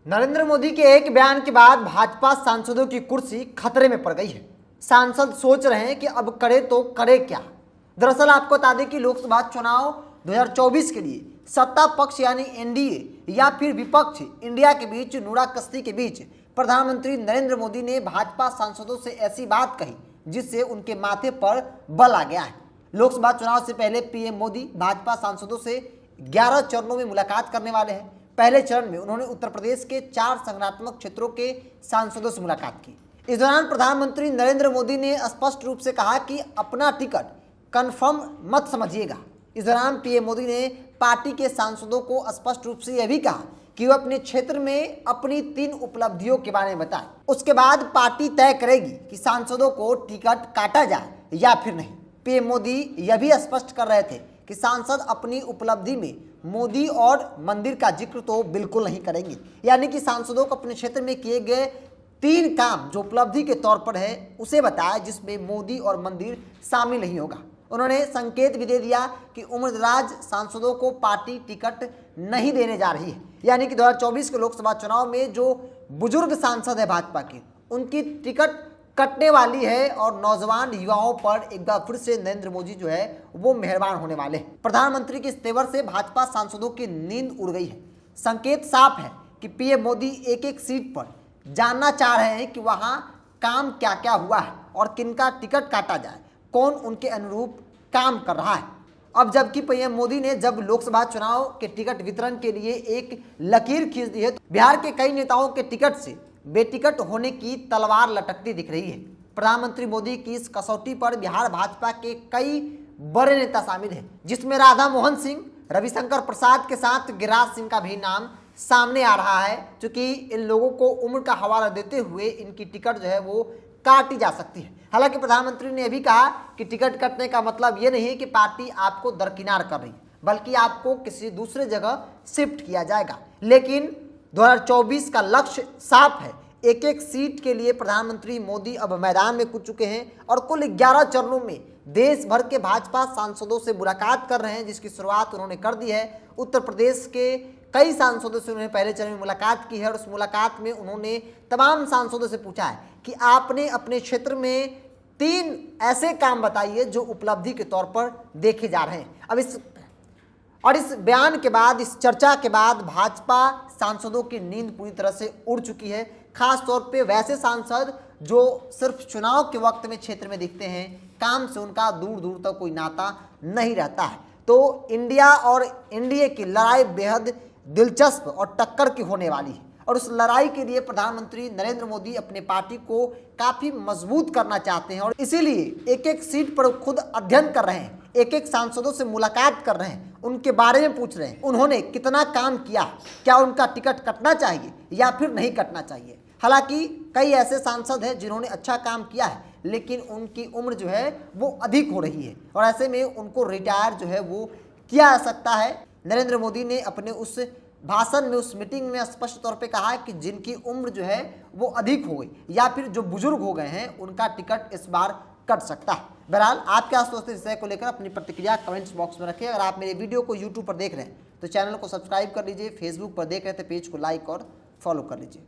नरेंद्र मोदी के एक बयान के बाद भाजपा सांसदों की कुर्सी खतरे में पड़ गई है। सांसद सोच रहे हैं कि अब करे तो करे क्या। दरअसल आपको बता दें कि लोकसभा चुनाव 2024 के लिए सत्ता पक्ष यानी एनडीए या फिर विपक्ष इंडिया के बीच नूरा कश्ती के बीच प्रधानमंत्री नरेंद्र मोदी ने भाजपा सांसदों से ऐसी बात कही जिससे उनके माथे पर बल आ गया है। लोकसभा चुनाव से पहले पीएम मोदी भाजपा सांसदों से 11 चरणों में मुलाकात करने वाले हैं। पहले चरण में उन्होंने उत्तर प्रदेश के 4 संगठनात्मक क्षेत्रों के सांसदों से मुलाकात की। इस दौरान प्रधानमंत्री नरेंद्र मोदी ने स्पष्ट रूप से कहा कि अपना टिकट कंफर्म मत समझिएगा। इस दौरान पीएम मोदी ने पार्टी के सांसदों को स्पष्ट रूप से यह भी कहा कि वह अपने क्षेत्र में अपनी 3 उपलब्धियों के बारे में बताएं। उसके बाद पार्टी तय करेगी कि सांसदों को टिकट काटा जाए या फिर नहीं। पीएम मोदी यह भी स्पष्ट कर रहे थे कि सांसद अपनी उपलब्धि में मोदी और मंदिर का जिक्र तो बिल्कुल नहीं करेंगे, यानी कि सांसदों को अपने क्षेत्र में किए गए 3 काम जो उपलब्धि के तौर पर है उसे बताया, जिसमें मोदी और मंदिर शामिल नहीं होगा। उन्होंने संकेत भी दे दिया कि उम्रदराज सांसदों को पार्टी टिकट नहीं देने जा रही है, यानी कि 2024 के लोकसभा चुनाव में जो बुजुर्ग सांसद है भाजपा के, उनकी टिकट कटने वाली है और नौजवान युवाओं पर एक बार फिर से नरेंद्र मोदी जो है वो मेहरबान होने वाले हैं। प्रधानमंत्री के इस तेवर से भाजपा सांसदों की नींद उड़ गई है। संकेत साफ है कि पीएम मोदी एक एक सीट पर जानना चाह रहे हैं कि वहां काम क्या क्या हुआ है और किनका टिकट काटा जाए, कौन उनके अनुरूप काम कर रहा है। अब जबकि पीएम मोदी ने जब लोकसभा चुनाव के टिकट वितरण के लिए एक लकीर खींच दी है, तो बिहार के कई नेताओं के टिकट से बेटिकट होने की तलवार लटकती दिख रही है। प्रधानमंत्री मोदी की इस कसौटी पर बिहार भाजपा के कई बड़े नेता शामिल हैं, जिसमें राधा मोहन सिंह, रविशंकर प्रसाद के साथ गिरिराज सिंह का भी नाम सामने आ रहा है। क्योंकि इन लोगों को उम्र का हवाला देते हुए इनकी टिकट जो है वो काटी जा सकती है। हालांकि प्रधानमंत्री ने भी कहा कि टिकट कटने का मतलब ये नहीं है कि पार्टी आपको दरकिनार कर रही है, बल्कि आपको किसी दूसरे जगह शिफ्ट किया जाएगा। लेकिन 2024 का लक्ष्य साफ है। एक एक सीट के लिए प्रधानमंत्री मोदी अब मैदान में कूद चुके हैं और कुल 11 चरणों में देश भर के भाजपा सांसदों से मुलाकात कर रहे हैं, जिसकी शुरुआत उन्होंने कर दी है। उत्तर प्रदेश के कई सांसदों से उन्होंने पहले चरण में मुलाकात की है और उस मुलाकात में उन्होंने तमाम सांसदों से पूछा है कि आपने अपने क्षेत्र में 3 ऐसे काम बताइए जो उपलब्धि के तौर पर देखे जा रहे हैं। अब इस बयान के बाद, इस चर्चा के बाद भाजपा सांसदों की नींद पूरी तरह से उड़ चुकी है। खास तौर पे वैसे सांसद जो सिर्फ चुनाव के वक्त में क्षेत्र में दिखते हैं, काम से उनका दूर दूर तक कोई नाता नहीं रहता है। तो इंडिया और एनडीए की लड़ाई बेहद दिलचस्प और टक्कर की होने वाली है और उस लड़ाई के लिए प्रधानमंत्री नरेंद्र मोदी अपने पार्टी को काफी मजबूत करना चाहते हैं और इसीलिए एक एक सीट पर खुद अध्ययन कर रहे हैं, एक एक सांसदों से मुलाकात कर रहे हैं, उनके बारे में पूछ रहे हैं उन्होंने कितना काम किया, क्या उनका टिकट कटना चाहिए या फिर नहीं कटना चाहिए। हालांकि कई ऐसे सांसद हैं जिन्होंने अच्छा काम किया है, लेकिन उनकी उम्र जो है वो अधिक हो रही है और ऐसे में उनको रिटायर जो है वो किया जा सकता है। नरेंद्र मोदी ने अपने उस भाषण में, उस मीटिंग में स्पष्ट तौर पे कहा है कि जिनकी उम्र जो है वो अधिक हो गई या फिर जो बुजुर्ग हो गए हैं, उनका टिकट इस बार कट सकता है। बहरहाल आप क्या सोचते हैं इस विषय को लेकर, अपनी प्रतिक्रिया कमेंट्स बॉक्स में रखें। अगर आप मेरे वीडियो को यूट्यूब पर देख रहे हैं तो चैनल को सब्सक्राइब कर लीजिए, फेसबुक पर देख रहे थे पेज को लाइक और फॉलो कर लीजिए।